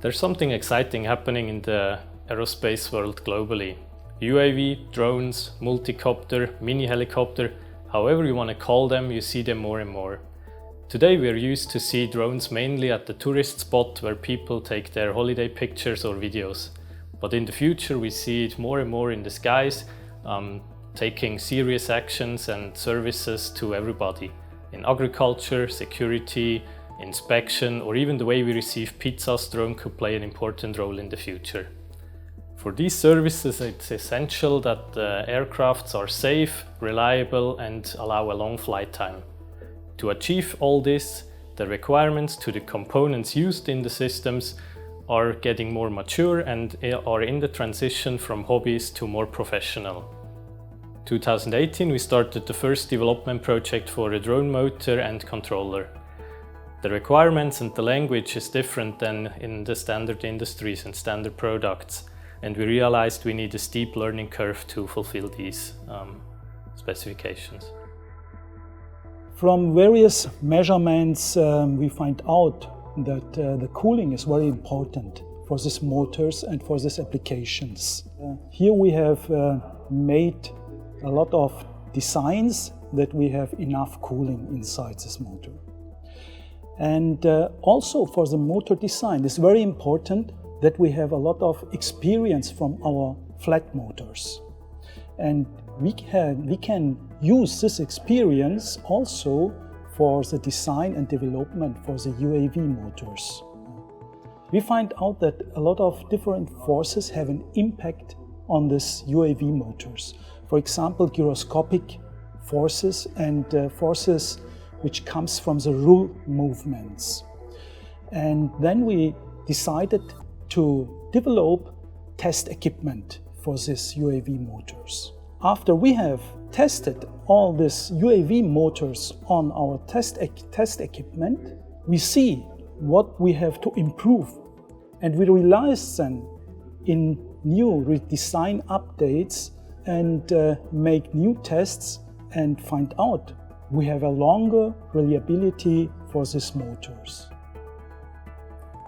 There's something exciting happening in the aerospace world globally. UAV, drones, multicopter, mini helicopter, however you want to call them, you see them more and more. Today we are used to see drones mainly at the tourist spot where people take their holiday pictures or videos. But in the future we see it more and more in the skies, taking serious actions and services to everybody. In agriculture, security, inspection, or even the way we receive pizzas, drone could play an important role in the future. For these services, it's essential that the aircrafts are safe, reliable, and allow a long flight time. To achieve all this, the requirements to the components used in the systems are getting more mature and are in the transition from hobbies to more professional. 2018, we started the first development project for a drone motor and controller. The requirements and the language is different than in the standard industries and standard products, and we realized we need a steep learning curve to fulfill these specifications. From various measurements, we find out that the cooling is very important for these motors and for these applications. Here we have made a lot of designs that we have enough cooling inside this motor. And also for the motor design, it's very important that we have a lot of experience from our flat motors. And we can use this experience also for the design and development for the UAV motors. We find out that a lot of different forces have an impact on these UAV motors. For example, gyroscopic forces and forces which comes from the roll movements. And then we decided to develop test equipment for these UAV motors. After we have tested all these UAV motors on our test equipment, we see what we have to improve, and we realize then in new design updates and make new tests and find out we have a longer reliability for these motors.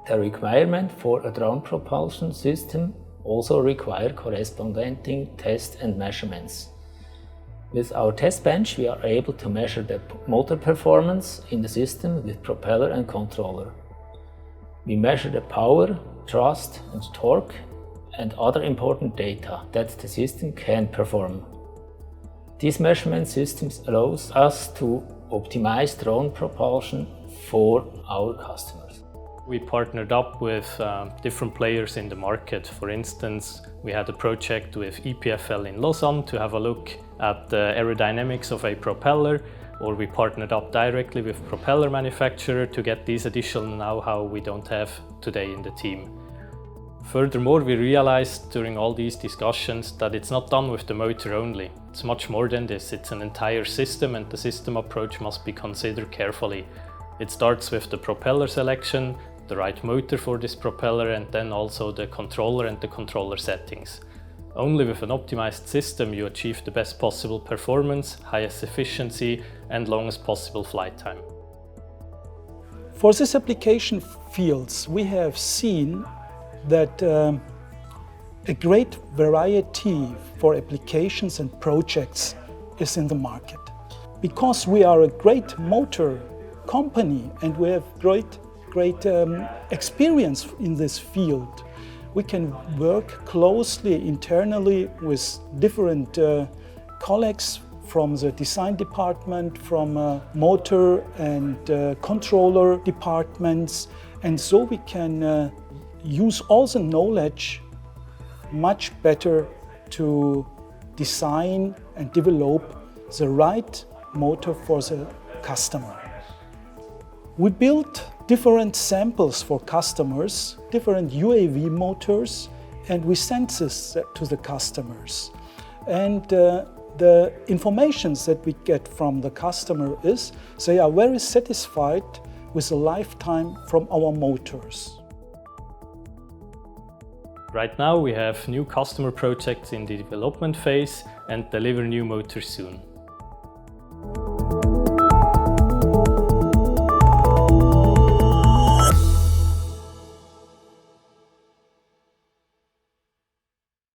The requirement for a drone propulsion system also require corresponding tests and measurements. With our test bench, we are able to measure the motor performance in the system with propeller and controller. We measure the power, thrust and torque and other important data that the system can perform. These measurement systems allows us to optimize drone propulsion for our customers. We partnered up with different players in the market. For instance, we had a project with EPFL in Lausanne to have a look at the aerodynamics of a propeller, or we partnered up directly with propeller manufacturer to get these additional know-how we don't have today in the team. Furthermore, we realized during all these discussions that it's not done with the motor only. It's much more than this. It's an entire system, and the system approach must be considered carefully. It starts with the propeller selection, the right motor for this propeller, and then also the controller and the controller settings. Only with an optimized system you achieve the best possible performance, highest efficiency, and longest possible flight time. For this application fields, we have seen that a great variety for applications and projects is in the market. Because we are a great motor company and we have great experience in this field, we can work closely internally with different colleagues from the design department, from motor and controller departments, and so we can use all the knowledge much better to design and develop the right motor for the customer. We built different samples for customers, different UAV motors, and we sent this to the customers. And the information that we get from the customer is they are very satisfied with the lifetime from our motors. Right now we have new customer projects in the development phase and deliver new motors soon.